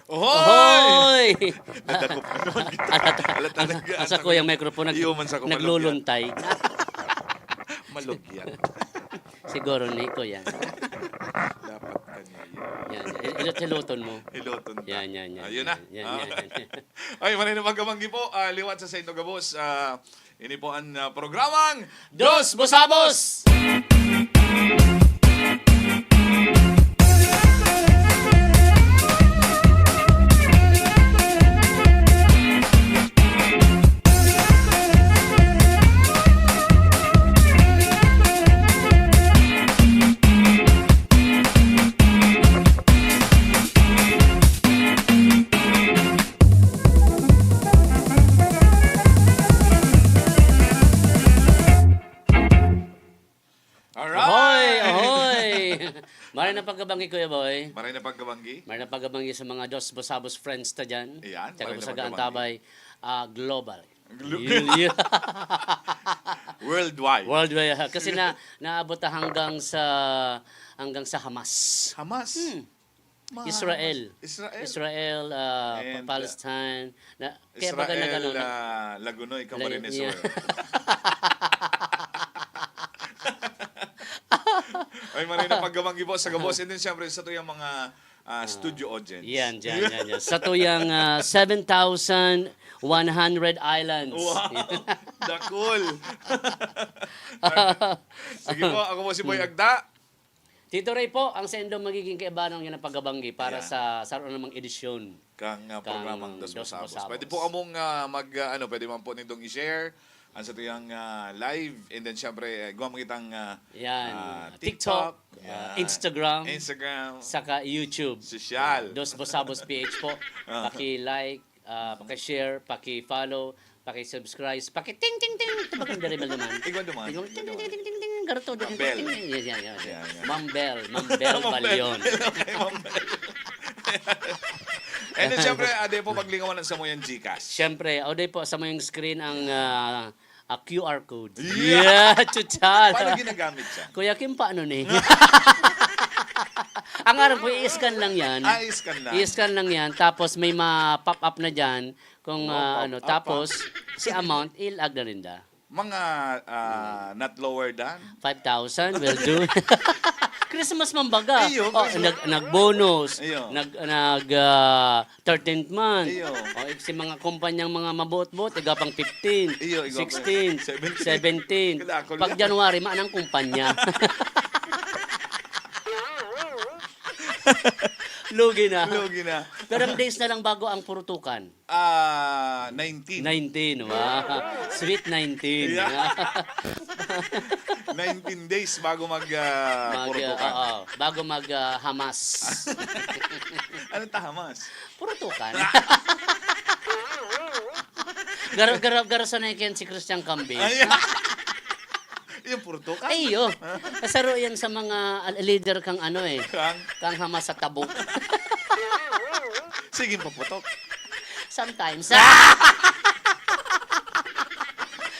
Ohoy! Hoy! Nadakop ka naman kita. Ala talaga. Asa ko yung microphone Iyo man sa ko nagluluntay. Malugyan. Siguro Nico yan. Dapat kanya Yan. Hiluton mo. Hiloton ta. Yan. Ayun na. Yan. Ay, manay na magkamanggi po. Liwat sa Saint Gabos. Ini po ang programang Dos Bosabos! Maray na pagkabangi, Kuya Boy. Maray na pagkamanggi. Maray na pagkabangi sa mga Dos Bosabos friends ta dyan. Iyan, Tsaka maray na Busagaan pagkabangi. Tabay, global. Worldwide. Worldwide. Kasi naabot na hanggang sa Hamas. Hamas. Israel. Israel. And, Palestine. Kaya Israel, baga Lagunoy, Camarines Sur. Ay, maray na pagkamanggi po sa Gabos. And then, siyempre, sa ito yung mga studio audience. Yan. Sa tuyang 7,100 islands. Wow! Dakul! Sige po, ako po si Boy Agda. Tito Ray po, ang sendong magiging kaibanang yan ang pagkabanggi para sa namang edisyon. Kang programang Dos Dos Bosabos. Bosabos. Pwede po among pwede man po nitong i-share ang sa tuyang live. And then, syempre, guwang makitang TikTok, yan, Instagram, saka YouTube. social. Dos Bosabos PH po. Paki-like, paki-share, paki-follow, paki-subscribe, paki-ting-ting-ting. Ito ba kung dari naman? Ikaw naman. Ting-ting-ting-ting-ting. Garto. Mambel. Yan. Yan. Mambel Balyon. Okay, Mambel. And then, syempre, ade po paglingawan sa mo yung Gcash. Siyempre, auday po sa mga screen ang QR code. Yeah. Chuchal. Paano ginagamit siya? Kuya Kim, paano ni? Ang araw po, i-scan lang yan. Scan na. I-scan lang yan, tapos may ma-pop up na dyan. Kung tapos si amount, ilag na rin da. Mga not lower than? 5,000 will do. Christmas mambaga. Iyo, nag-bonus. Iyo. 13th month. Iyo. Si mga kumpanyang mga mabuot-buot, pang 15, Iyo, 16, 17. Kalakol Pag lang. January, maanang kumpanya. Lugi na. Pero ang days na lang bago ang purutukan. 19. 19, wow. Sweet 19. Yeah. 19 days bago purutukan. Bago Hamas. Anong tahamas? Purutukan. Garo sa naikin si Christian Cambe. Yung purutukan? Ayo. Kasaro yan sa mga leader kang kang Hamas sa tabok. Sige, paputok. Sometimes.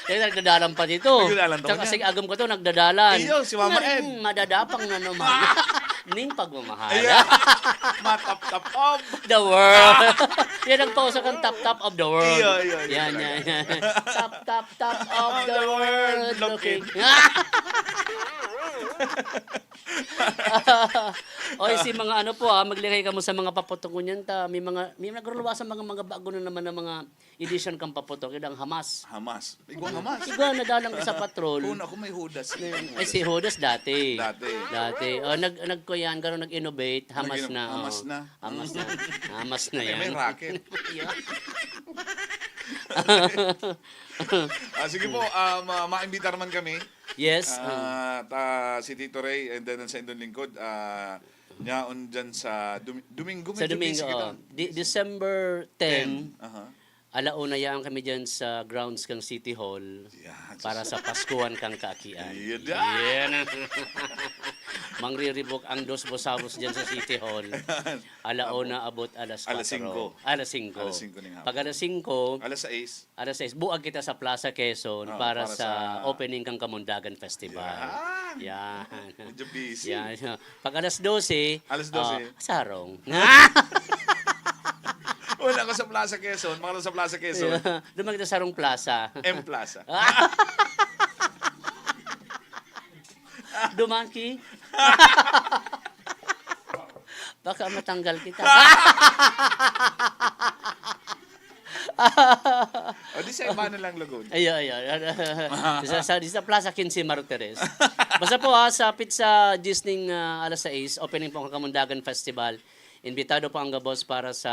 Nagdadalan pa dito. Nagdadalan to Kasi agam ko to, nagdadalan. Iyo, si Mama Ed. Madadapang na naman. Ning pagmamahal. Matap-tap of The world. Yan ang pauso kang top of the world. Iyo. Yan. Top of the world. Looking. Oy, si mga maglikay ka mo sa mga paputok ko niyan ta. May nagruluwasan mga bago na naman ng mga edition kang paputok. Yung Hamas. Ikaw Hamas. Ikaw, nadalang ka sa patrol. Kung ako may hudas. Ay, si Judas dati. Dati. Nag-kuyan, gano'n nag-innovate. Hamas na. Hamas na yan. May racket. Sige po, maimbita naman kami. Yes. Si Tito Ray and then sa Indon Lingkod, Yaon dyan sa Domingo. Sa medyo Domingo, busy kita. December 10, Aha. alauna yan kami dyan sa grounds kang City Hall Yan. para sa Paskuhan kang Kaakian. Yan. Yan. Mangriribok ang dos bosabos dyan sa City Hall. Alauna abot alas 4. Alas 5. Alas 5. Alas 5 ng hapon. Pag alas 5, Alas 6. buag kita sa Plaza Quezon para para sa sa- opening kang Kamundagan Festival. Yan. Medyo busy. Yan. Pag alas 12, Alas 12. sarong. Una ko sa Plaza Quezon. Mga sa Plaza Quezon. Dumag kita sa Sarong Plaza. M Plaza. Dumaki. Baka matanggal kita. O di sa iba na lang lagon. Ayo. Sa Plaza 15 Martires. Basta po sa Pizza Disney alas 6, opening po ang Kamundagan Festival. Imbitado po ang gabos para sa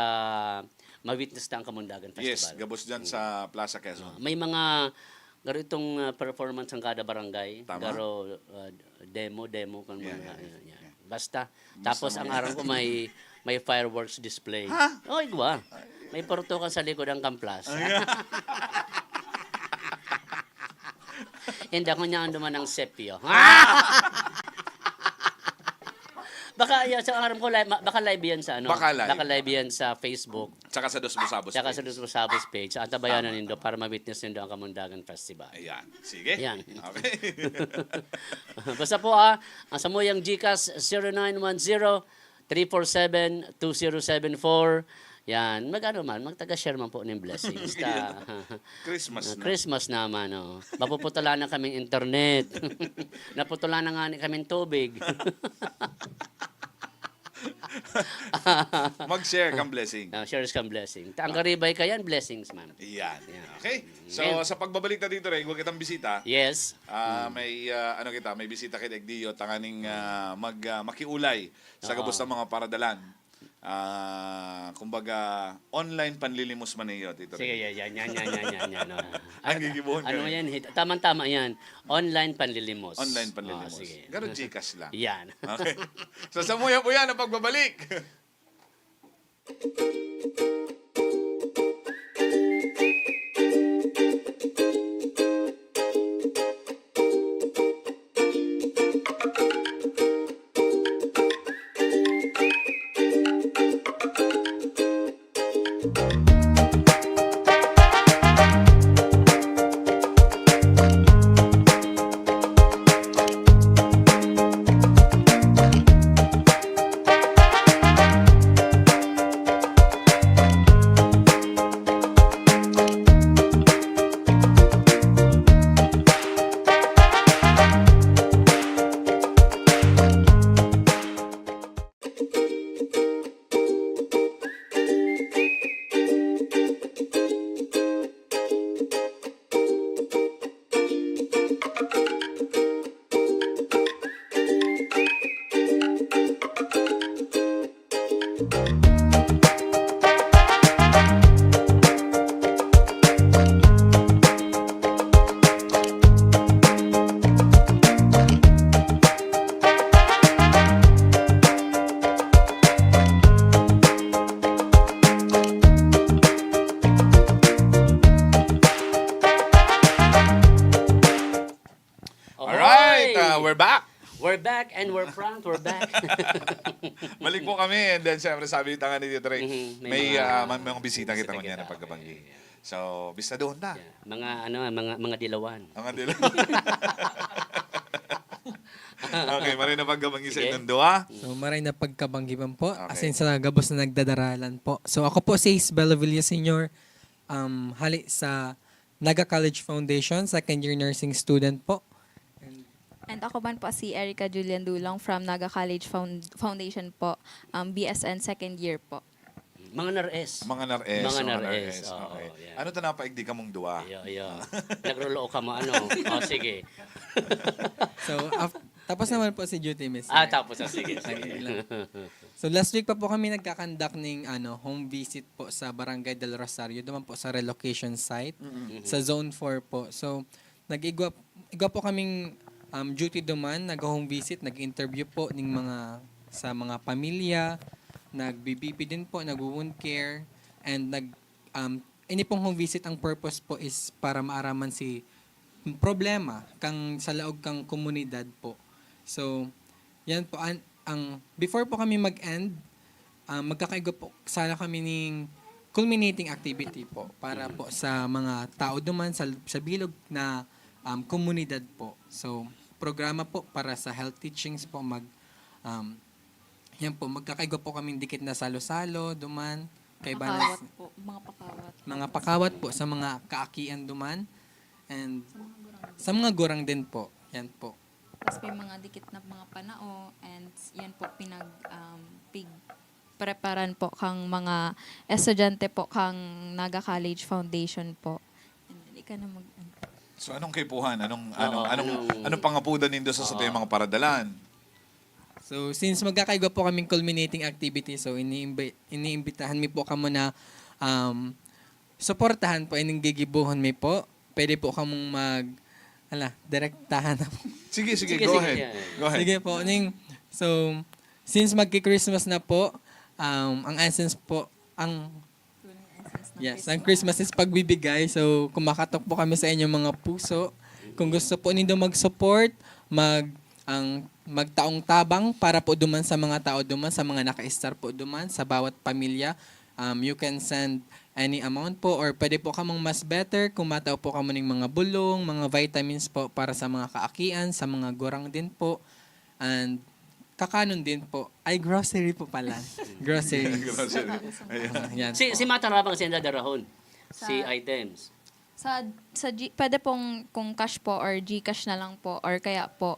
ma-witness na ang Kamundagan Yes, Festival. gabos dyan sa Plaza Quezon. May mga garo itong performance ng kada barangay. Tama. Garo demo kung Yeah, mga yeah. yan. Basta. Tapos ang araw ko may fireworks display. Oh, igwa. May portokan sa likod ng Kamplas. Hindi ako niya duman ng sepio. Baka sa araw ko baka live yan sa ano? Baka live. Yan sa Facebook. Tsaka sa Dos Busabos. Tsaka sa page. Dos Sabos page. Sa Antabayanan nindo para ma-witness nindo ang Kamundagan Festival. Ayan. Sige. Yan. Okay. Basta po ang samuyang GCash 0910-347-2074. Yan. Magtaga-share man po ng blessings. Christmas na. Christmas naman. Oh. Mapuputulan na kaming internet. Naputulan na nga kaming tubig. Mag-share kang blessing. Shares kang blessing. Ang karibay ka yan, blessings man. Iyan. Okay. So, Amen. sa pagbabalik na dito rin, huwag kitang bisita. Yes. May may bisita kay Egdio tanganing makiulay sa gabos ng mga paradalan. Kumbaga online panlilimos man niyo dito. Sige, yan. Oh. Ang gigibuhon ka. Ano yan? Tama yan. Online panlilimos. Online panlilimos. Sige. Garo Gcash lang. Yan. Okay. So, samuya po yan ang pagbabalik. We're back. We're back and we're front. We're back. Balik po kami and then syempre sabi ni tangan ni Tito Ray, Mhm. may mga bisita kita man yan na pagkabanggi. So, bisa doon na. Mga dilawan. Ang adila. Okay, maray na pagkabanggi sa Sige. inyong dua. So, maray na pagkabanggiban po. Okay. Asin sa gabos na nagdadaralan po. So, ako po si Ace Bellavilla Sr. Hali sa Naga College Foundation, second year nursing student po. And ako man po si Erica Julian Dulong from Naga College Foundation po, BSN second year po. Mga nares. Mga nares. Mga nares, oo, Okay. yan. Ano to napaigdi ka mong dua? Ayo. Nagrolo ka mo ano. Sige. So, tapos naman po si duty, Miss. Tapos sige. So, last week pa po kami nagkakandak ng home visit po sa Barangay del Rosario. Doon po sa relocation site. Sa Zone 4 po. So, nag-igwa po kaming duty duman, nag-home visit, nag-interview po ng mga sa mga pamilya, nag-BBP din po, nag-wound care, and ini pong home visit ang purpose po is para maaraman si problema kang sa laog kang komunidad po. So, yan po ang before po kami mag-end, magkakaigo po sana kami ng culminating activity po para po sa mga tao duman sa bilog na komunidad po. So, programa po para sa health teachings po yan po, magkakaigo po kaming dikit na salo-salo, duman, kay Pakawat balance, po, mga pakawat. mga pakawat po sa mga kaakian duman, and sa mga gurang din po. Yan po. Tapos may mga dikit na mga panao and yan po preparan po kang mga estudyante po kang Naga College Foundation po. And hindi ka na So anong kaipuhan? Anong anong- pangapudan nindo sa tuyang mga paradalan? So, since magkakaigo po kaming culminating activity, so iniimbitahan mi po kamo na suportahan po, ining gigibuhon mi po. Pwede po kamong direktahan na po. Sige, Sige, go sige, ahead. yeah. Go ahead. Sige po. So, since magki-Christmas na po, ang essence po, ang Christmas is pagbibigay. So, kumakatok po kami sa inyong mga puso. Kung gusto po nindo mag-support, magtaong tabang para po duman sa mga tao duman, sa mga naka-star po duman, sa bawat pamilya. You can send any amount po or pwede po kamong mas better kung matao po kamo ng mga bulong, mga vitamins po para sa mga kaakian, sa mga gurang din po. And kakanon din po. Ay, grocery po pala. Groceries. Yan. Si Matarabang siya darahon. Sa- Si items. Pwede pong kung cash po or GCash na lang po or kaya po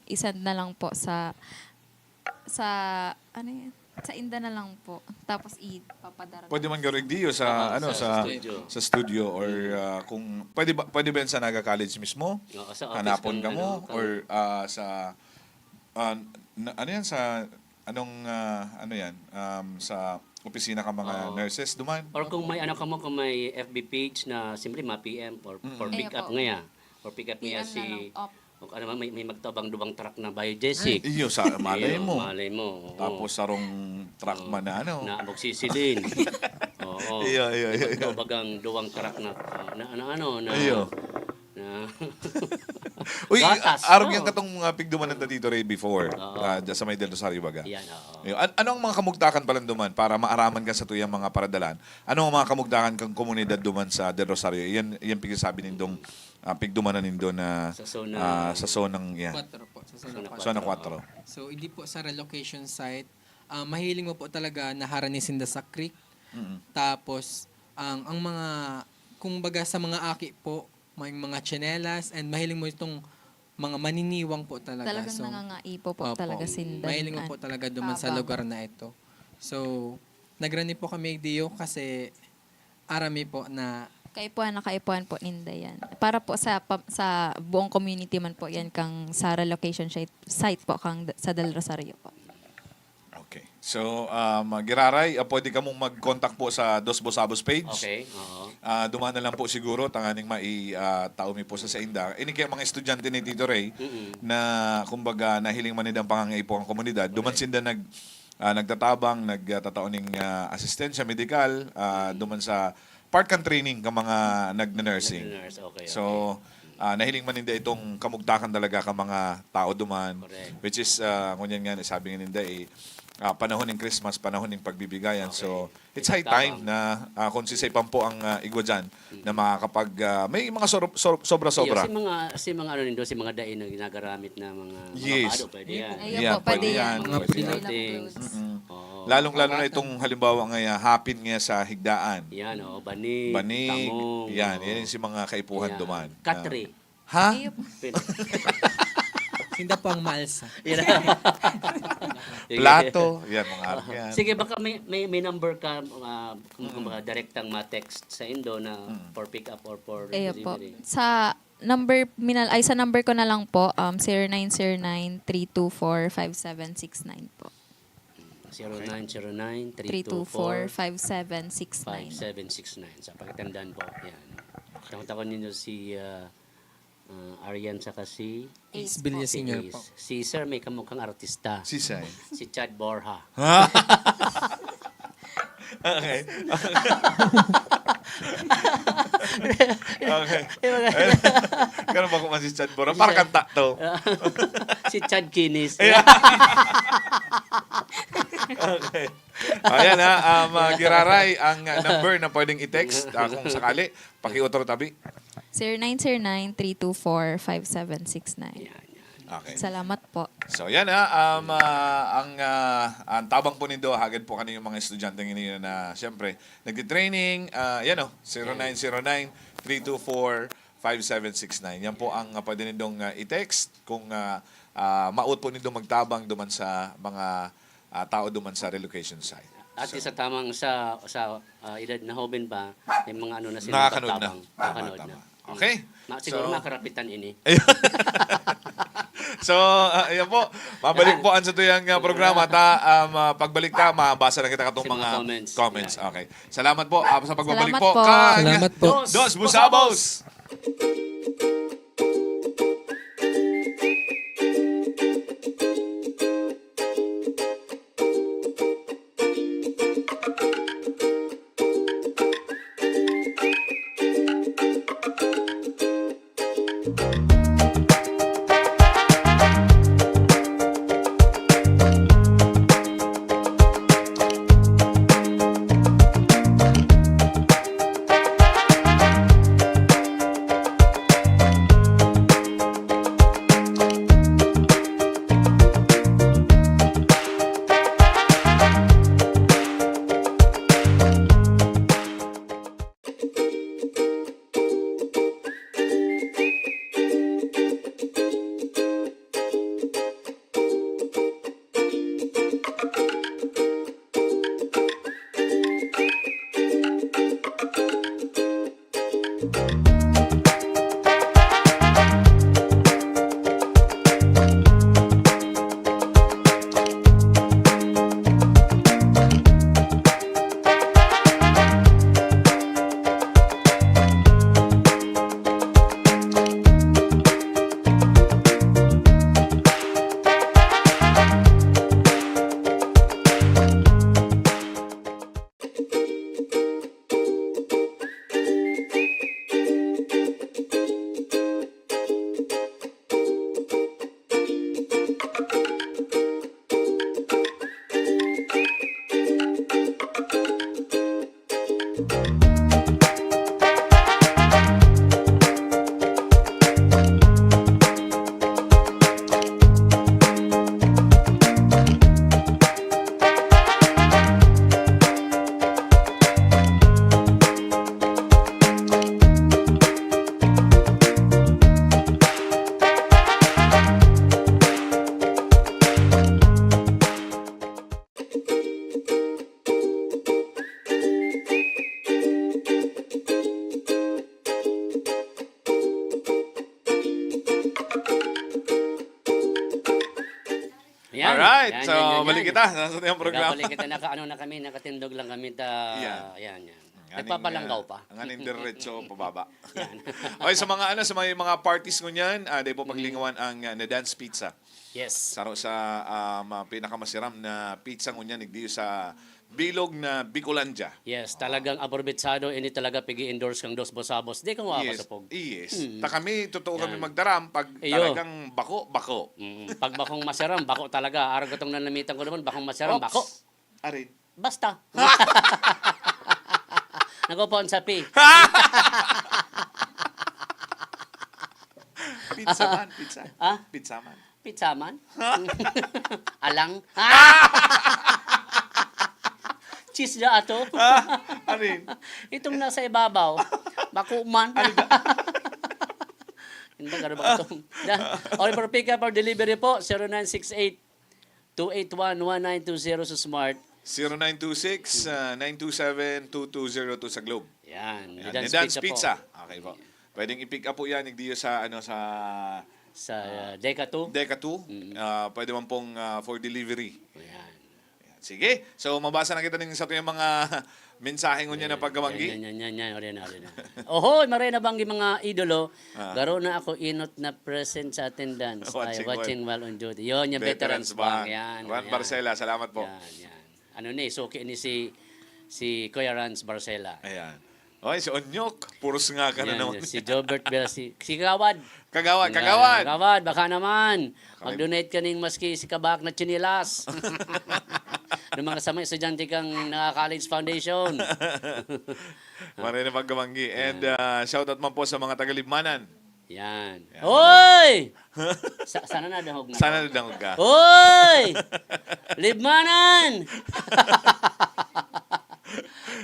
isend na lang po sa ano yan? Sa Inda na lang po. Tapos ipapadara. Pwede man gawin diyo sa sa studio. sa studio or kung pwede ba yan sa Naga College mismo? Oo, sa office Hanapon ka kung mo ano, or sa ano yan sa sa opisina ka mga Oo. nurses duman? Or kung may kung may FB page na simple ma-PM for pick up Ayan po. ngaya. For pick up PM ngaya na lang. si o ano man may magtabang dubang truck na biogesic. Iyo sa malay Iyo, mo. Malay mo. Oo. Tapos sarong truck man na ano. Na magsisilin. Oo. Iyo. Magtabagang duwang truck na Iyo. na Uy, Gatas, arog oo. yung katong pigduman ng Tito Ray before. Oo. Dyan sa may Del Rosario baga. yan oo. Ayun. Ano ang mga kamugtakan pala duman para maaraman ka sa tuyang mga paradalan? Ano ang mga kamugtakan kang komunidad duman sa Del Rosario? Yan pigsasabi nindong pigdumanan nindo na Sa zona- sa zonang yan. 4 po. Sa zona Zona 4. 4. So, hindi po sa relocation site. Mahiling mo po talaga na haranisin sa creek. Tapos, ang mga, kung baga sa mga aki po, may mga tsinelas, and mahiling mo itong mga maniniwang po talaga. Talagang So, nangangaipo po opo. talaga sindan. Mahiling mo po talaga duman sa Tabang. lugar na ito. So, nagrani po kami diyo kasi arami po na Nakaipuan po ninda yan. Para po sa buong community man po yan kang sa relocation site po kang sa Del Rosario po. Okay. So, Giraray, pwede ka mong mag-contact po sa Dos Bosabos page. Okay, oo. Dumaan na lang po siguro, tanganing taumi po sa Inda. Ini kaya mga estudyante ni Tito Ray na kumbaga nahiling manidang pangangaipo ang komunidad. Duman sinda nagtatabang, nagtataon ng asistensya medikal, duman sa part-kan training ka mga nag-nursing. Nurse, okay. So, nahiling maninda itong kamugtakan talaga ka mga tao duman. Correct. Which is, ngunyan nga, sabi nga ninda, panahon ng Christmas, panahon ng pagbibigayan. Okay. So, it's high time na kung sisaypan po ang igwa dyan na makakapag, may mga sobra-sobra. Iyo, si mga nindo, si mga dain na ginagaramit na mga Yes. bado, pwede yan. Ayun Yeah, po, pwede pwede yan. yan. Mga Pwede pre- yan. things. Mm-mm. Oo. Lalong-lalo na itong halimbawa nga, hapin nga sa higdaan. Yan, banig, Banig, tangong. yan yung si mga kaipuhan Yan. duman. Katri. Ha? Ayun po. sinda po ang malsa. Yan. Sige. Plato, yan mga ark yan. Sige, baka may number ka, kung baka direktang ma-text sa Indo na for pick up or for Ayun po. delivery. Sa number ko na lang po 0909-324-5769 po. 0909-324-5769. 324-5769. Sa pagkatandaan po. Yan. Takot-takot ninyo si Arian saka si Ace Bill po. Senior Ace. po. Si Sir may kamukhang artista. Sisay. Si Chad Borja. Okay. Okay. Ganun ba kung si Chad Bora? Para kanta to. Si Chad Kinis. Okay. Ayan ha, Giraray, ang number na pwedeng i-text kung sakali, pakiutro tabi. 0909-324-5769. Okay. Salamat po. So yan ha, ang tabang po nindo, hagad po kanino mga estudyante ninyo na siyempre nagti-training, yan o, 0909-324-5769. Yan po ang pwede nindong i-text kung maut po nindo magtabang duman sa mga tao duman sa relocation site. At sa tamang sa edad na hoben ba, may mga ano na sila Nakakanood na. Nakakanood Tama, na. tama. Okay. Siguro So- makarapitan ini. So, ayan po. Mabalik po ang sa tuyang programa. Pagbalik ta, mabasa na kita katong Sa mga mga comments. comments. Okay. Salamat po. Sa pagbabalik Salamat po. po. Salamat po. Dos Busabos! Ayan. Alright. Yan, So, yan, yan, balik yan. kita. Nasa tuyang programa. Balik kita. Na kami, nakatindog lang kami. Yan. Yan. Ang Nagpapalanggaw pa. Ang aning diretso pababa. Okay, sa mga sa mga parties ngunyan, dahil po paglingawan ang na Dance Pizza. Yes. Saro sa pinakamasiram na pizza ngunyan igdiyo sa bilog na Bicolandia. Yes, talagang aborbitsado. Ini talaga pigi-endorse kang Dos Bosabos. Di kang wakasapog. Yes. Ta kami, totoo kami Yan. magdaram pag Iyo. talagang bako. Pag bakong masaram, bako talaga. Araw ko itong nanamitan ko naman, bakong masaram, Oops. bako. Arin. Basta. Nagupon sa P. Pizza man, pizza. Ah? Pizza man. Pizza man. Alang. Cheese na ato. Arin. Itong nasa ibabaw. Bako man. Hindi ba gano'n ba ito? Or for pick up or delivery po, 0968-281-1920 sa Smart. 0926-927-2202 sa Globe. Yan. Yan, Nidance Nidance Pizza Pizza. Okay po. Pwedeng i-pick up po yan igdiyo sa sa Sa Deca 2. Deca 2. Pwede man pong for delivery. Yan. Sige. So, mabasa na kita ng sa yung mga mensahe niya na pagkawanggi. Yan. Ori na. Ohoy, maray na banggi mga idolo. Garo na ako inot na present sa attendance. Watching while on duty. Yun, yung Veterans Bank. Yan. Ran Barcela, salamat po. Yan. Ano ni, suki ni si Kuya Rans Barcela. Ayan. Oy, si Onyok. Puros nga ka na Yan, naman. si Jobert Bell, si Kawad. Kagawad. Kawad, baka naman. Mag-donate ka ning maski si Kabak na chinilas. Ng mga samay estudyante kang naka-college foundation. Maray na pagkawanggi. And shoutout man po sa mga taga-Libmanan. Yan. Hoy! Sana na dahog na. Sana nadangog ka. Hoy! Libmanan!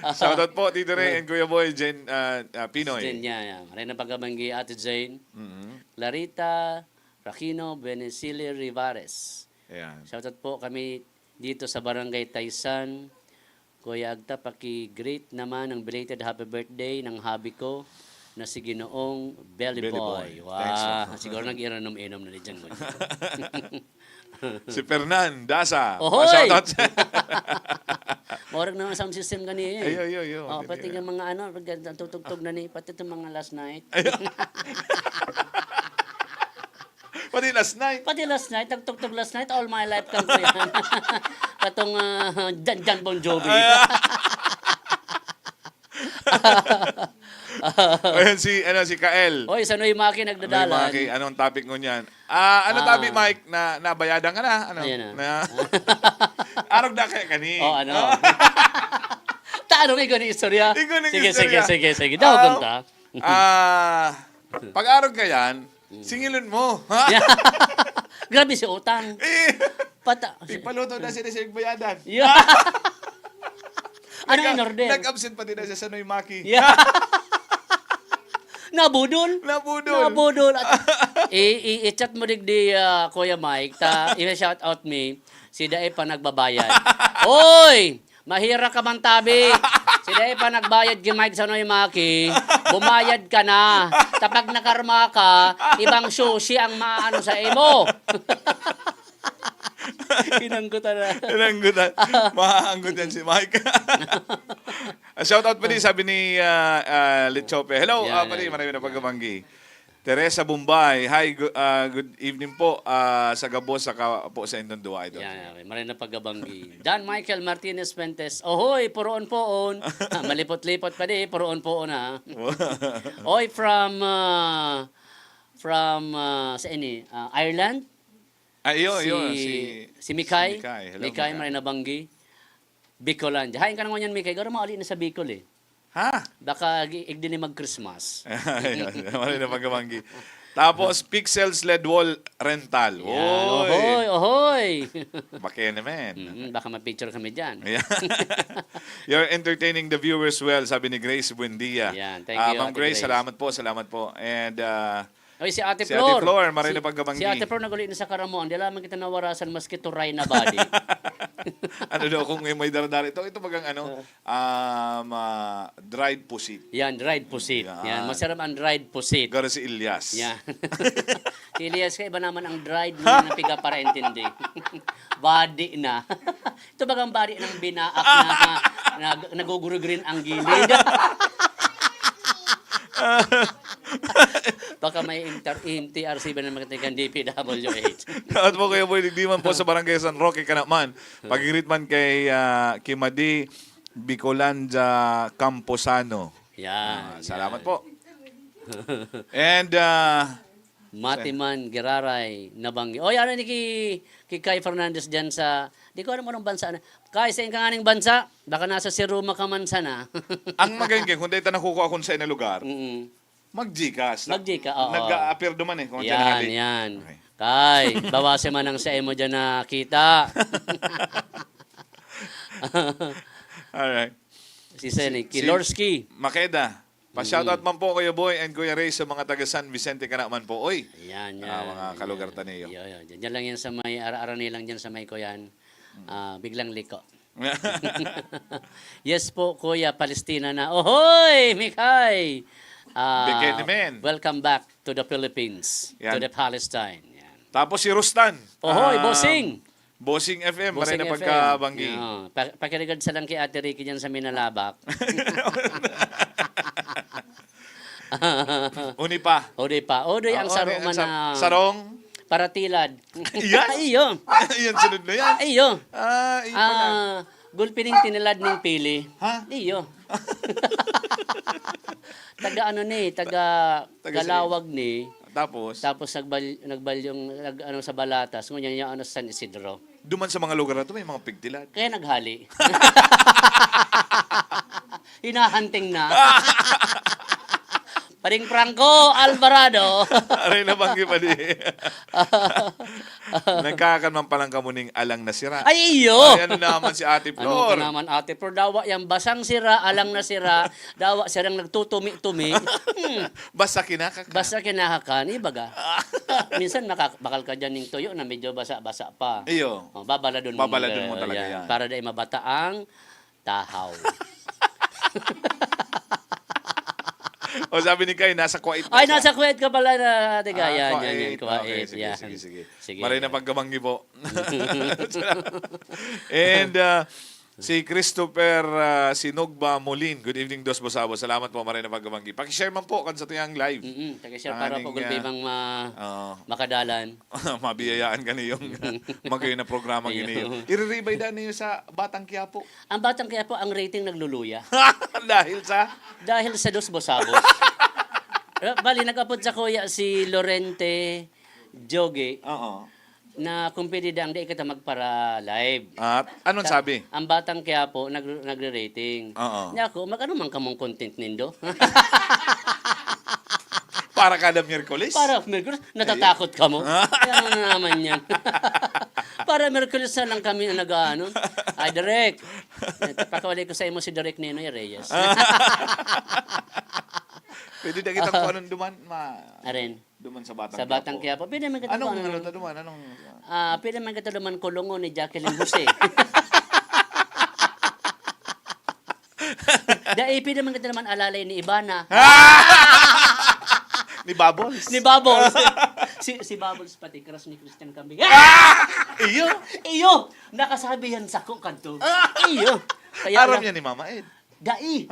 Shoutout po, Tito Ray and Kuya Boy, Jen Pinoy. Jane, yan. Maray na pagkabanggi Ate Jane. Clarita Rakino Benesili Rivares. Ayan. Shoutout po kami dito sa Barangay Taysan. Kuya Agta, paki-greet naman ang belated happy birthday ng hobby ko na si Ginoong Belly Belly Boy. Boy. Wow, Thanks, siguro nag-iranom-inom na ni Jan. Si Fernan Dasa. Ohoy! Shoutout. Morag naman sound system ganyan eh. Ayo. Oh, pati yung mga tutugtog na ni, pati itong mga last night. Pati last night. Pati last night, nagtugtog last night, all my life kang ko yan. Patong Jan Bon Jovi. Ayan si Kael. Oy, sa Noy Maki nagdadalan. Maki, anong topic mo niyan? Ano topic, Mike? Nabayadan ka na? Ano? Ayan Arog na kaya kani. Oh, ano? Taano may gani istorya? Ikaw ng Sige. istorya. Sige. Daw ganda. Pag-arog ka yan, singilin mo. Ha? Grabe si utang. Pata. Ipaluto na sila sa bayadan. Yeah. Ano in order? Nag-absent pa din na siya sa Noy Maki. Yeah. Nabudol. At i-chat mo digdi Kuya Mike i-shout out me si Dae pa nagbabayad. Oy, mahira ka man tabi. Si Dae pa nagbayad kay Mike sa Noy Maki. Bumayad ka na. Tapag nakarma ka, ibang sushi ang maano sa imo. Hinanggutan na. Mahaanggot yan si Mike. Shout out pa din, sabi ni Lechope. Hello, pali, marami na pagkabanggi. Teresa Bombay, hi, good evening po sa Gabos, po sa Indondua Idol. Yan, okay. Maray na pagkabanggi. Dan Michael Martinez Fuentes. Ohoy, puroon-poon. Malipot-lipot pa di, puroon-poon ha. Oy, from sa Ireland. Ayun, si Mikay. Hello, Mikay, maray na banggi. Bicolandia. Hain ka naman yan, Mikay. Garo mauli na sa Bicol eh. Ha? Baka igdi ni mag-Christmas. Ayun, marami na pagkabanggi. Tapos, Pixels LED Wall Rental. Yan. Ohoy. Bakit naman. Baka ma-picture kami dyan. Ayan. You're entertaining the viewers well, sabi ni Grace Buendia. Yan, thank you, Ma'am Ate Grace, Grace. salamat po. And Oy, si Ate si Flor. Ate Flor, maray na pagkabanggi. Si Ate Flor naguli na sa Karamon. Di lamang kita nawarasan maski turay na body. ano daw kung may daradara ito bagang dried pusit. Yan, dried pusit. Yan, masarap ang dried pusit. Garo si Ilyas. Yan. Si Elias ka, iba naman ang dried na piga para intindi. Body na. Ito bagang body ng binaak na nagugurugrin ang gilid. Baka may MTRC ba na magkatikan DPWH. At po kayo boy, di man po sa Barangay San Roque ka naman. Pag-greet man kay Kimadi Bicolanja Camposano. Yan. Salamat po. And Matiman Geraray Nabangi. Oy, ano ni kay Kai Fernandez dyan sa, di ko alam anong bansa na. Kai, sa inkanganing bansa, baka nasa si Roma ka man sana. ang maganda kung dahil nakukuha kung sa ina lugar, Mm-mm. mag-Gcash. Mag-Gcash, oo. Nag-appear duman kung Yan. Okay. Kai, bawasin man ang sa mo dyan na kita. Alright. Si Senny Kilorski. Makeda. Pa-shoutout man po Kuya Boy and Kuya Ray sa mga taga San Vicente ka naman po. Oy, Yan. mga kalugar taneyo. Yan. Diyan lang yan sa may, ara-ara nilang dyan sa may ko yan. Biglang liko. Yes po, Kuya, Palestina na. Ohoy, Mikay! Bigay men. Welcome back to the Philippines, Yan. to the Palestine. Yan. Tapos si Rustan. Ohoy, bossing! Bossing FM, maray Bossing na FM. pagkabanggi. Pakirigad sa lang kay Ate Ricky dyan sa Minalabak. Uni pa. Odoy pa. Odoy ang saro man na Sarong? paratilad. Yan? Iyo. Yan, sunod na yan. Iyo. Iyo pala. Gulpining tinilad ng pili. Ha? Iyo. Taga ano ni, taga Galawag ni. Tapos, Tapos nagbalyong sa Balatas, ngunyan niya ano sa San Isidro. duman sa mga lugar na ito, may mga pigtilad. Kaya naghali. Hinahanting na. Paring Franco Alvarado. Aray na banggi pa di. Nagkakanman palang kamuning alang na sira. Ay, iyo! Ay, ano naman si Ate Ano Flor? ka naman, ate? Pero dawa yung basang sira, alang na sira, dawa sirang nagtutumi-tumi. Basta kinakaka. Basta kinakakan, ibaga. Minsan bakal ka dyan ng tuyo na medyo basa-basa pa. Iyo. Babaladon mo. Babaladon mo talaga yan. Para dahil mabata ang tahaw. O sabi ni Kay, nasa Kuwait na Ay, siya. nasa Kuwait ka pala na ate Ah, Yan, Kuwait. Okay, Kuwait. sige, Yan. sige. Maray na pagkabangi po. And si Christopher Sinugba Molin. Good evening, Dos Bosabo. Salamat po, maray na pagkabangi. Pakishare man po kan sa tuyang live. Taga-share para Aning, po gulpibang Oo. makadalan. Mabiyayaan ka niyong magayon na programa giniyo. Iriribay na niyo sa Batang Quiapo. Ang batang kaya po, ang rating nagluluya. Dahil sa... Dahil sa Dos Bosabos. Bali, nag-upload sa kuya si Lorente Joge Oo. na kung pwede dang di kita magpara live. At anong sabi? Ang batang kaya po, nagre-rating. Oo. Niya ako, mag-ano man kamong content nindo? Para kada Miyerkules? Para Merkulis, natatakot ka mo? Kaya ano na naman yan? Para Merkulis na lang kami na nag-ano. Ay, Direk. Pakawali ko sa imo si Direk Ninoy Reyes. Pwede na kitang kung anong duman, Aren, duman sa Batang sa batang Quiapo. kaya po, pwede man kita Anong ano, ano duman? Anong... pwede man kita naman kulungo ni Jacqueline Jose. Pwede man kita naman alalay ni Ibana. Ni Bubbles? Ni Bubbles. si Bubbles pati, crush ni Christian Cambing. Iyo! Iyo! Nakasabi yan sa ko kanto. Iyo! Aram niya ni Mama Ed. Dai!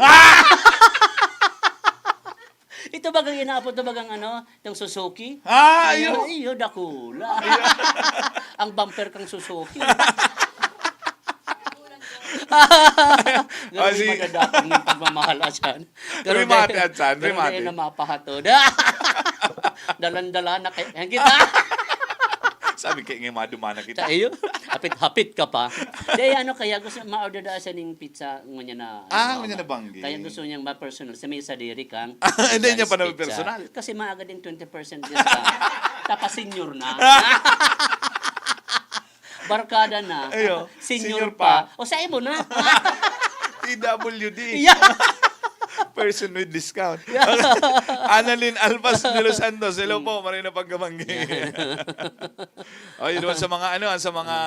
Ito bagang inaapot na bagang ano, itong Suzuki. Iyo! Iyo, dakula. Ang bumper kang Suzuki. Ganun si- yung madadapang ng pagmamahal asan. Rimate asan, rimate. Ganun na mapahatod. Dalan-dala na kayo. Kita. Sabi kay nga madumana kita. Sa iyo, hapit-hapit ka pa. Dahil ano kaya gusto ma-order da sa ning pizza ngunya na. Ngunya na banggi. Kaya gusto niyang ma-personal sa may sadiri kang. Hindi niya pa na pizza. personal. Kasi maaga din 20% discount. Tapos senior na. Barkada na. Ayo, Senior senior pa. pa. O sa imo na. PWD. Yeah. Person with discount. Annalyn Alpas de Los Santos. Hello po, marina pagkamanggi. Yun naman sa mga sa mga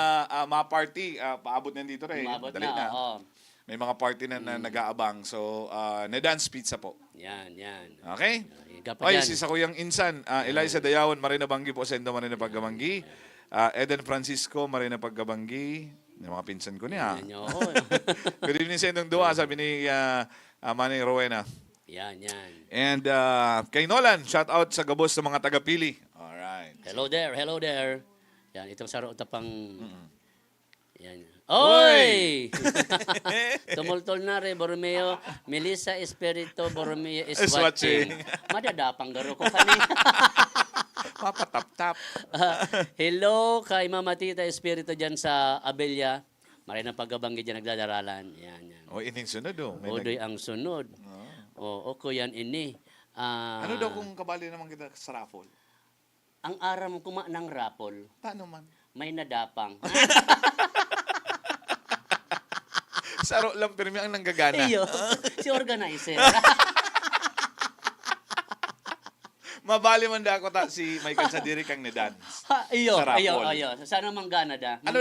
mga party, paabot na dito rin. Umabot Dali na. Oo. May mga party na nag-aabang. So, na-dance pizza po. Yan. Okay? Gapa Oy, yan. si Sakuyang Insan, Eliza Dayawan, Marina Banggi po, Sendo Marina Pagkamanggi. Eden Francisco, Marina Pagkamanggi. Yung mga pinsan ko niya. Yan, oo. Good evening sa inyong dua, sabi ni Manny Rowena. Yan. And kay Nolan, shout out sa gabos sa mga taga-Pili. Alright. Hello there. Yan, itong saro utapang. Yan. Oy! Oy! Tumultol na rin, Borromeo. Melissa Espirito, Borromeo is Is watching. watching. Madadapang garo ko kanina. Papatap-tap. Hello kay Mama Tita Espirito dyan sa Abella. Maray na pagkabanggi dyan nagdadaralan. Yan. O, ining sunod o. May Odoy ang sunod. Oko yan ini. Ano daw kung kabali naman kita sa raffle? Ang aram kuma ng rapol, Paano man? may nadapang. Saro lang pirmi ang nanggagana. Iyo, si organizer. Mabali man da ako si Michael Sadiri kang ni-dance. Iyo, Sa rapol. iyo. Sana manggana da. Ano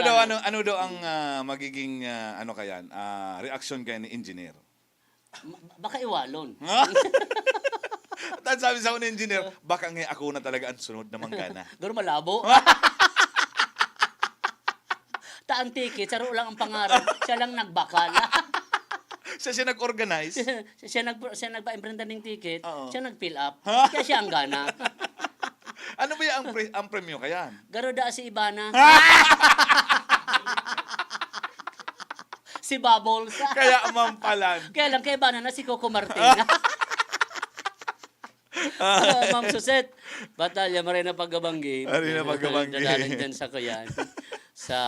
daw ang magiging reaction kay ni engineer? Baka iwalon. At sabi sa ako ni engineer, baka nga ako na talaga ang sunod na manggana. Garo malabo. ang ticket, saro lang ang pangalan. Siya lang nagbakal. Siya nag-organize. siya nagpa-imprenta ng ticket, Oo. siya nag-fill up. Kaya siya ang gana. Ano ba yung ang premyo kaya? Garuda si Ibana. Si Bubbles. Kaya mampalan. Kaya lang kay Ibana na si Coco Martin. Ma'am Suset, Batalya Marina Pagabanggi. Marina Pagabanggi. Dadalan dyan sa Kuyan. Sa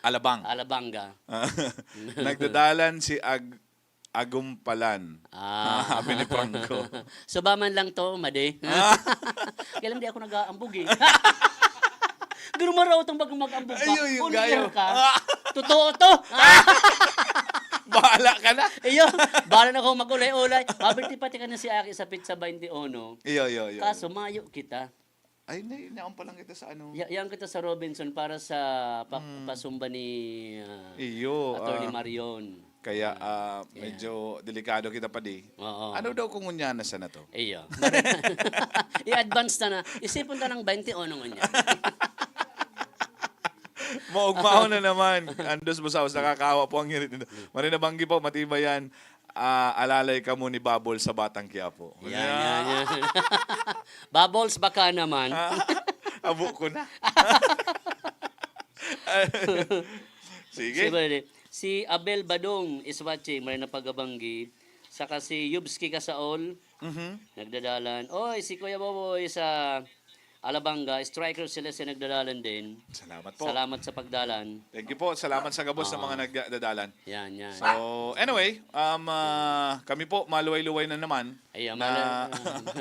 Alabang. Alabanga. Nagdadalan si Agumpalan. Sabi ni Franco. Subaman lang to, Made. Kaya lang di ako nag-aambog eh. Ganun maraw itong bagang mag-ambog ka. Ay, yung gayo. Ka. Totoo to. Bahala ka na. Iyo, bala na ako mag-ulay-ulay. Mabirti pati ka na si Aki sa pizza 21. Iyo. Kaso mayo kita. Ay, naon pa lang kita sa ano. Yan kita sa Robinson para sa pasumba ni Iyo. Attorney Marion. Kaya medyo delikado kita pa di. Oo. Ano daw kung unyanas na to? Iyo. I-advance na. Isipon ta ng 21 niya. Maugmao na naman. Andos mo sa nakakawa po ang hirit nito. Marina Banggi po, matibay yan. Alalay ka mo ni Babol sa Batang Quiapo. Yan. Bubbles baka naman. Abo ko na. Sige. Si Abel Badong is watching, Marina Pagabanggi. Saka si Yubski Kasaol, nagdadalan. Oy, si Kuya Boboy sa Alabanga, striker sila sa nagdadalan din. Salamat po. Salamat sa pagdalan. Thank you po. Salamat sa gabos sa mga nagdadalan. Yan. So, anyway, kami po maluway-luway na naman. Ayun, na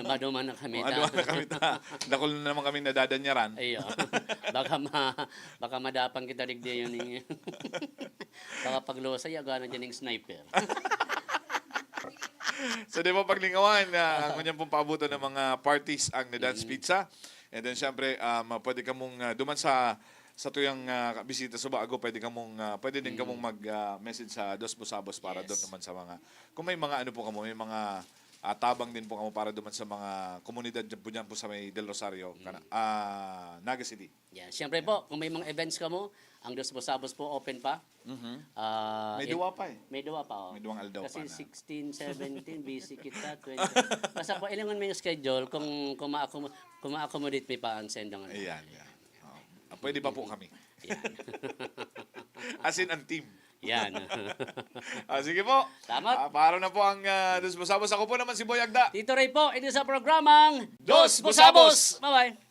maduman na kami. ano na kami dakol na naman kami nadadanyaran. Ayun. Baka madapang kita rigdi yun. Baka paglusa, yaga na dyan yung sniper. So, di ba paglingawan, ang kanyang pong paabutan ng mga parties ang Nadance Pizza. And then, syempre, pwede ka mong duman sa tuyang bisita sa Bago, pwede din ka mong mag-message sa Dos Busabos para doon naman sa mga, kung may mga ano po kamo, may mga tabang din po kamo para duman sa mga komunidad dyan po sa may Del Rosario, Naga City. Yeah, siyempre po, kung may mga events ka mo, ang Dos Busabos po open pa. May duwa pa eh. May duwa pa, oh. May duwang aldaw Kasi pa na. 16, 17, busy kita, 20. Basta po, ilangan mo yung schedule, kung ma-accommodate may pa-unsend ang ano. Ayan. Pwede pa po kami. Yan. As in, ang team. Yan. Sige po. Salamat. Para na po ang Dos Busabos. Ako po naman si Boy Agda. Tito Ray po, ito sa programang Dos Busabos! Bye-bye!